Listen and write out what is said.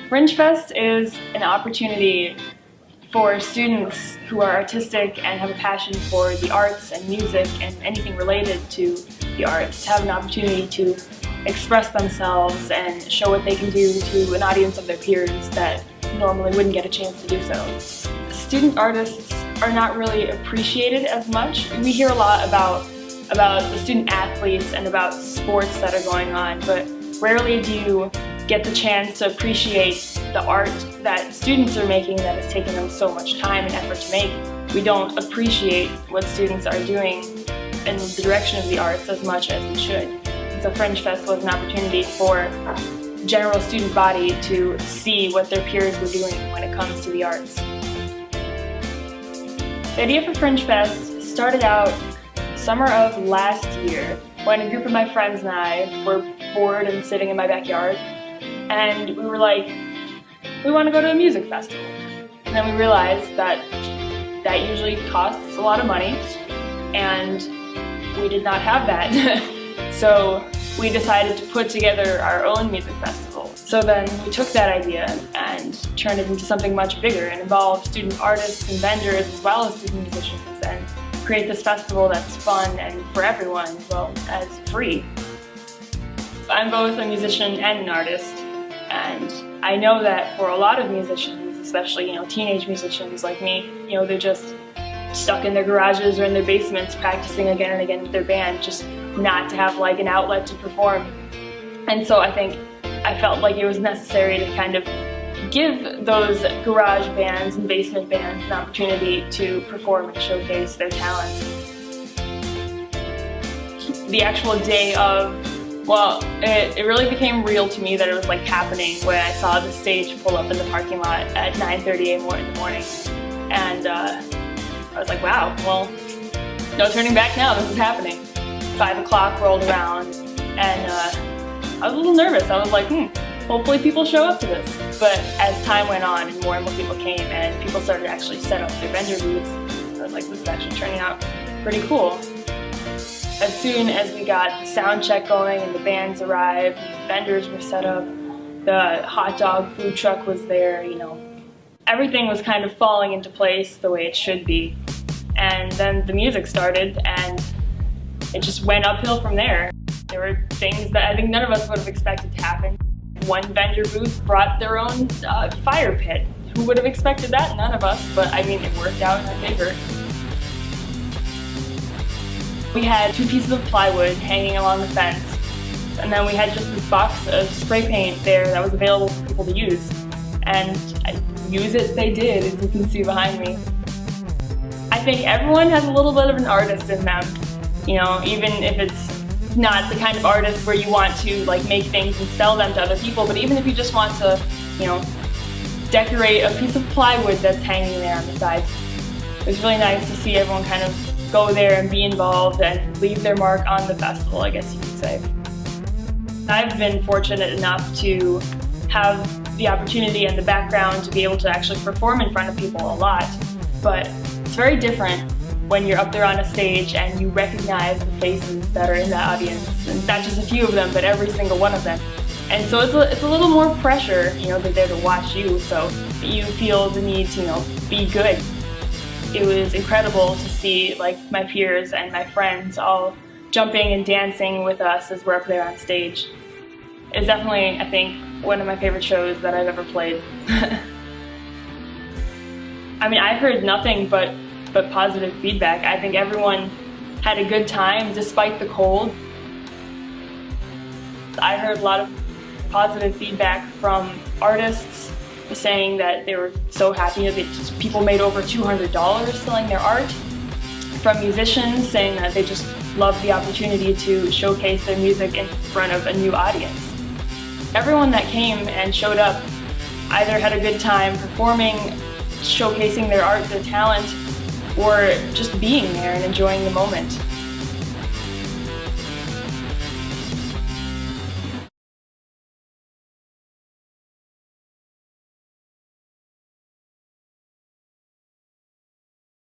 Fringe Fest is an opportunity for students who are artistic and have a passion for the arts and music and anything related to the arts to have an opportunity to express themselves and show what they can do to an audience of their peers that normally wouldn't get a chance to do so. Student artists are not really appreciated as much. We hear a lot about the student athletes and about sports that are going on, but rarely do you get the chance to appreciate the art that students are making that has taken them so much time and effort to make. We don't appreciate what students are doing in the direction of the arts as much as we should. And so Fringe Fest was an opportunity for the general student body to see what their peers were doing when it comes to the arts. The idea for Fringe Fest started out summer of last year when a group of my friends and I were bored and sitting in my backyard, and we were like, we want to go to a music festival. And then we realized that that usually costs a lot of money, and we did not have that. So we decided to put together our own music festival. So then we took that idea and turned it into something much bigger and involved student artists and vendors as well as student musicians, and create this festival that's fun and for everyone as well as free. I'm both a musician and an artist, and I know that for a lot of musicians, especially teenage musicians like me, they're just stuck in their garages or in their basements practicing again and again with their band, just not to have like an outlet to perform. And so I felt like it was necessary to kind of give those garage bands and basement bands an opportunity to perform and showcase their talents. The actual day of, it really became real to me that it was like happening when I saw the stage pull up in the parking lot at 9:30 in the morning. And I was like, wow, well, no turning back now, this is happening. 5 o'clock rolled around, and I was a little nervous. I was like, hopefully people show up to this. But as time went on and more people came and people started to actually set up their vendor booths, I was like, this is actually turning out pretty cool. As soon as we got the sound check going and the bands arrived, and the vendors were set up, the hot dog food truck was there, everything was kind of falling into place the way it should be. And then the music started, and it just went uphill from there. There were things that I think none of us would have expected to happen. One vendor booth brought their own fire pit. Who would have expected that? None of us, but it worked out in our favor. We had 2 pieces of plywood hanging along the fence, and then we had just this box of spray paint there that was available for people to use. And use it they did, as you can see behind me. I think everyone has a little bit of an artist in them, even if it's not the kind of artist where you want to make things and sell them to other people, but even if you just want to, decorate a piece of plywood that's hanging there on the sides. It was really nice to see everyone kind of go there and be involved and leave their mark on the festival, I guess you could say. I've been fortunate enough to have the opportunity and the background to be able to actually perform in front of people a lot, but it's very different when you're up there on a stage and you recognize the faces that are in the audience, and not just a few of them, but every single one of them. And so it's a little more pressure, they're there to watch you, so you feel the need to, be good. It was incredible to see my peers and my friends all jumping and dancing with us as we're up there on stage. It's definitely, I think, one of my favorite shows that I've ever played. I heard nothing but positive feedback. I think everyone had a good time despite the cold. I heard a lot of positive feedback from artists saying that they were so happy that people made over $200 selling their art. From musicians saying that they just loved the opportunity to showcase their music in front of a new audience. Everyone that came and showed up either had a good time performing, showcasing their art, their talent, or just being there and enjoying the moment.